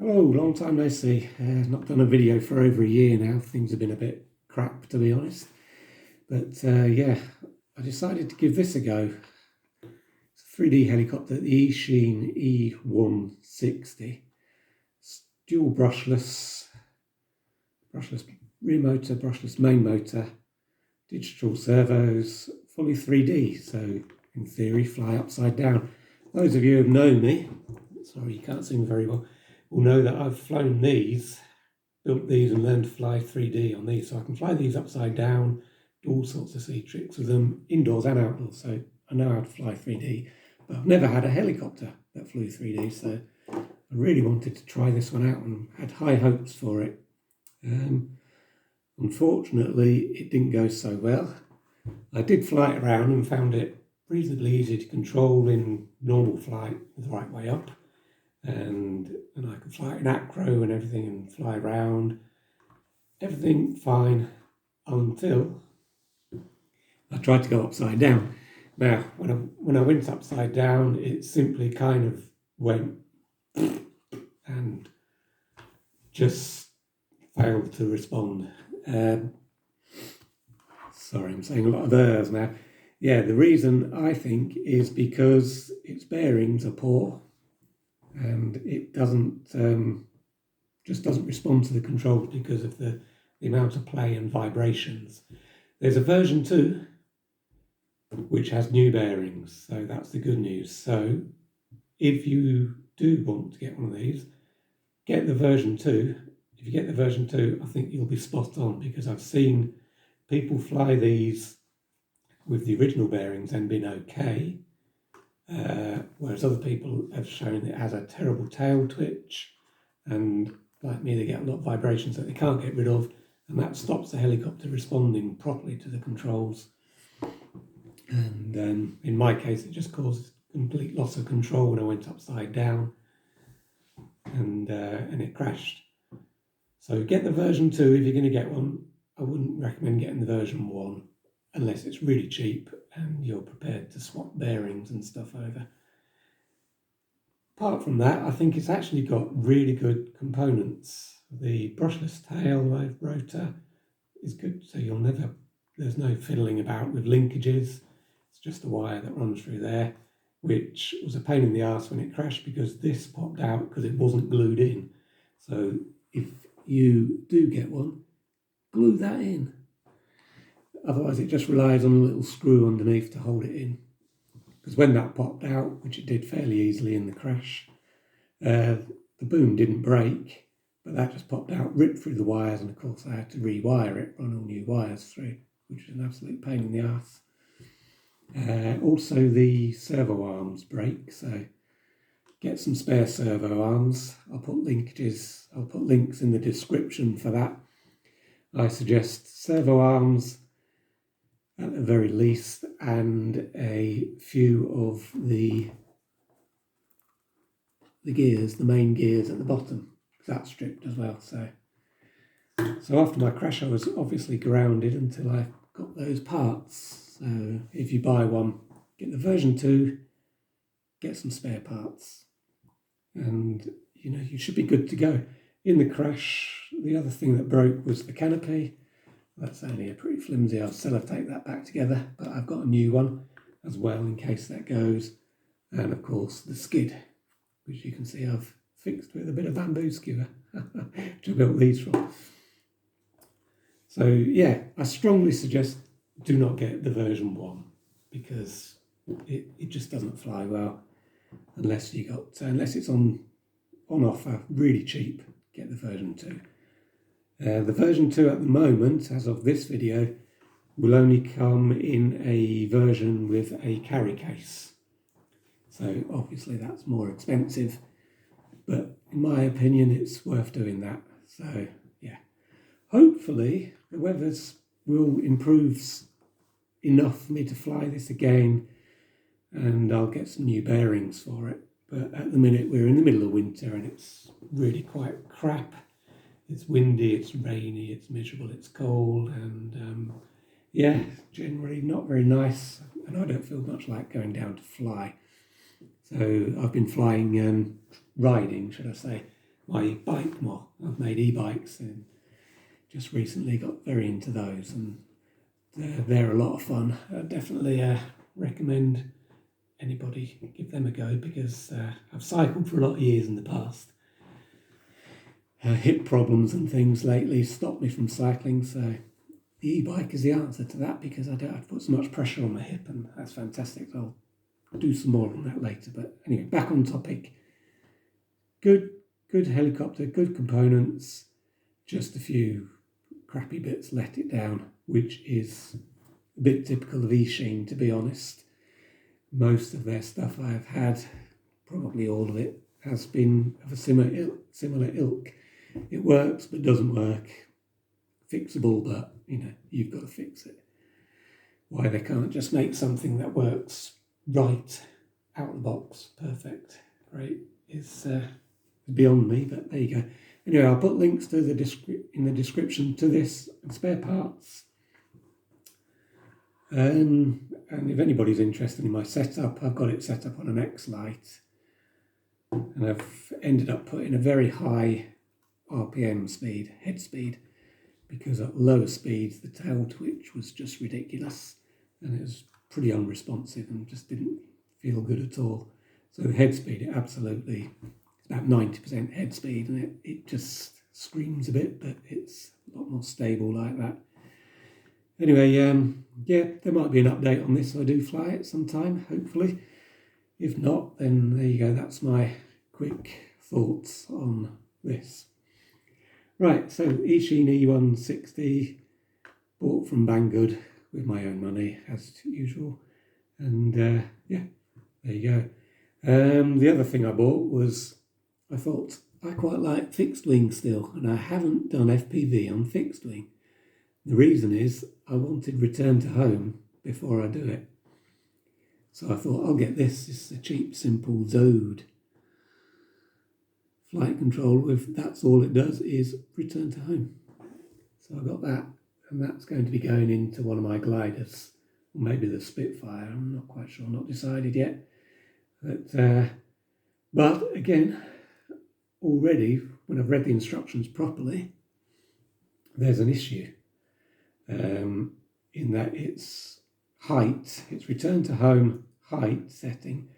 Hello, long time no see. Not done a video for over a year now. Things have been a bit crap, to be honest. But yeah, I decided to give this a go. It's a 3D helicopter, the eachine E160. It's dual brushless rear motor, brushless main motor, digital servos, fully 3D. So in theory, fly upside down. Those of you who know me, sorry you can't see me very well, will know that I've flown these, built these and learned to fly 3D on these. So I can fly these upside down, do all sorts of silly tricks with them, indoors and outdoors. So I know how to fly 3D, but I've never had a helicopter that flew 3D. So I really wanted to try this one out and had high hopes for it. Unfortunately, it didn't go so well. I did fly it around and found it reasonably easy to control in normal flight the right way up. And I could fly it in acro and everything and fly around. Everything fine until I tried to go upside down. Now, when I went upside down, it simply kind of went and just failed to respond. Sorry, I'm saying a lot of ers now. Yeah, the reason I think is because its bearings are poor and it just doesn't respond to the controls because of the amount of play and vibrations. There's a version 2 which has new bearings, so that's the good news. So if you do want to get one of these, get the version 2. If you get the version 2, I think you'll be spot on, because I've seen people fly these with the original bearings and been okay, whereas other people have shown it has a terrible tail twitch, and like me, they get a lot of vibrations that they can't get rid of, and that stops the helicopter responding properly to the controls. And in my case, it just caused complete loss of control when I went upside down, and it crashed. So get the version 2 if you're going to get one. I wouldn't recommend getting the version 1 unless it's really cheap and you're prepared to swap bearings and stuff over. Apart from that, I think it's actually got really good components. The brushless tail rotor is good, so there's no fiddling about with linkages. It's just a wire that runs through there, which was a pain in the arse when it crashed because this popped out because it wasn't glued in. So if you do get one, glue that in. Otherwise, it just relies on a little screw underneath to hold it in. Because when that popped out, which it did fairly easily in the crash, the boom didn't break, but that just popped out, ripped through the wires, and of course I had to rewire it, run all new wires through, which was an absolute pain in the arse. Also, the servo arms break, so get some spare servo arms. I'll put links in the description for that. I suggest servo arms at the very least, and a few of the gears, the main gears at the bottom, because that's stripped as well. So after my crash, I was obviously grounded until I got those parts. So if you buy one, get the version 2, get some spare parts, and you should be good to go. In the crash, the other thing that broke was the canopy. That's only a pretty flimsy. I'll sellotape that back together, but I've got a new one as well in case that goes. And of course the skid, which you can see I've fixed with a bit of bamboo skewer, which I built these from. So yeah, I strongly suggest do not get the version 1 because it just doesn't fly well unless it's on offer really cheap. Get the version 2. The version 2 at the moment, as of this video, will only come in a version with a carry case. So obviously that's more expensive, but in my opinion it's worth doing that. So yeah, hopefully the weathers will improve enough for me to fly this again and I'll get some new bearings for it. But at the minute we're in the middle of winter and it's really quite crap. It's windy, it's rainy, it's miserable, it's cold, and yeah, generally not very nice. And I don't feel much like going down to fly. So I've been riding, should I say, my bike more. I've made e-bikes and just recently got very into those, and they're a lot of fun. I definitely recommend anybody give them a go, because I've cycled for a lot of years in the past. Hip problems and things lately stopped me from cycling, so the e-bike is the answer to that, because I don't have to put so much pressure on my hip, and that's fantastic. I'll do some more on that later. But anyway, back on topic. Good helicopter, good components, just a few crappy bits let it down, which is a bit typical of eachine, to be honest. Most of their stuff I've had, probably all of it, has been of a similar ilk. It works but doesn't work. Fixable, but you've got to fix it. Why they can't just make something that works right out of the box, perfect, great, is beyond me, but there you go. Anyway, I'll put links to in the description to this and spare parts. And if anybody's interested in my setup, I've got it set up on an X-Lite, and I've ended up putting a very high RPM speed, head speed, because at lower speeds the tail twitch was just ridiculous, and it was pretty unresponsive and just didn't feel good at all. So head speed, it absolutely, it's about 90% head speed, and it just screams a bit, but it's a lot more stable like that. Anyway, yeah, there might be an update on this, so I do fly it sometime, hopefully. If not, then there you go, that's my quick thoughts on this. Right, so eachine E160, bought from Banggood with my own money, as usual. And yeah, there you go. The other thing I bought was, I thought I quite like fixed wing still, and I haven't done FPV on fixed wing. The reason is I wanted return to home before I do it. So I thought I'll get this. It's a cheap, simple Zode flight controller with, that's all it does is return to home. So I got that, and that's going to be going into one of my gliders, or maybe the Spitfire, I'm not quite sure, not decided yet. But again, already when I've read the instructions properly, there's an issue. In that its height, its return to home height setting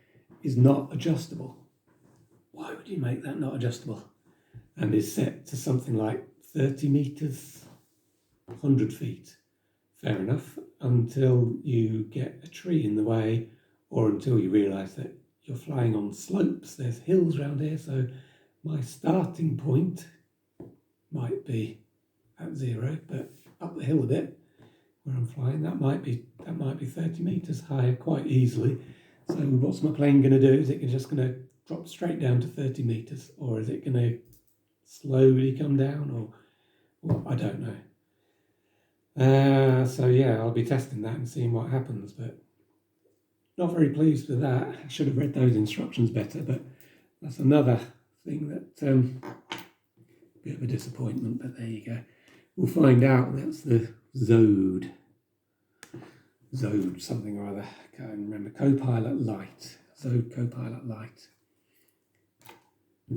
is not adjustable. Why would you make that not adjustable? And is set to something like 30 meters, 100 feet. Fair enough, until you get a tree in the way, or until you realise that you're flying on slopes, there's hills around here, so my starting point might be at 0, but up the hill a bit where I'm flying, that might be 30 meters higher quite easily. So what's my plane going to do? Is it just going to drop straight down to 30 meters, or is it going to slowly come down, or I don't know. So yeah, I'll be testing that and seeing what happens, but not very pleased with that. I should have read those instructions better, but that's another thing that bit of a disappointment, but there you go. We'll find out. That's the Zode something or other. I can't remember. Copilot Lite. Zode Copilot Lite.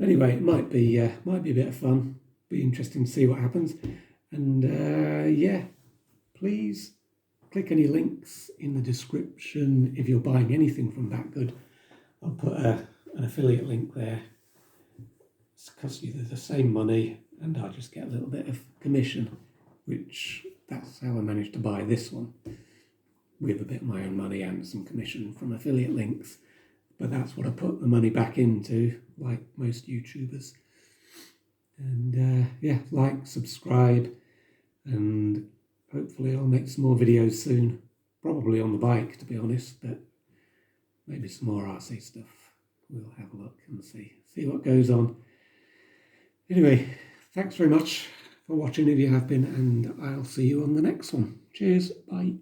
Anyway, it might be a bit of fun. Be interesting to see what happens. And yeah, please click any links in the description if you're buying anything from Banggood. I'll put an affiliate link there. It's cost you the same money, and I'll just get a little bit of commission, which that's how I managed to buy this one, with a bit of my own money and some commission from affiliate links. But that's what I put the money back into, like most YouTubers. And yeah, like, subscribe, and hopefully I'll make some more videos soon. Probably on the bike, to be honest, but maybe some more RC stuff. We'll have a look and see what goes on. Anyway, thanks very much for watching if you have been, and I'll see you on the next one. Cheers, bye.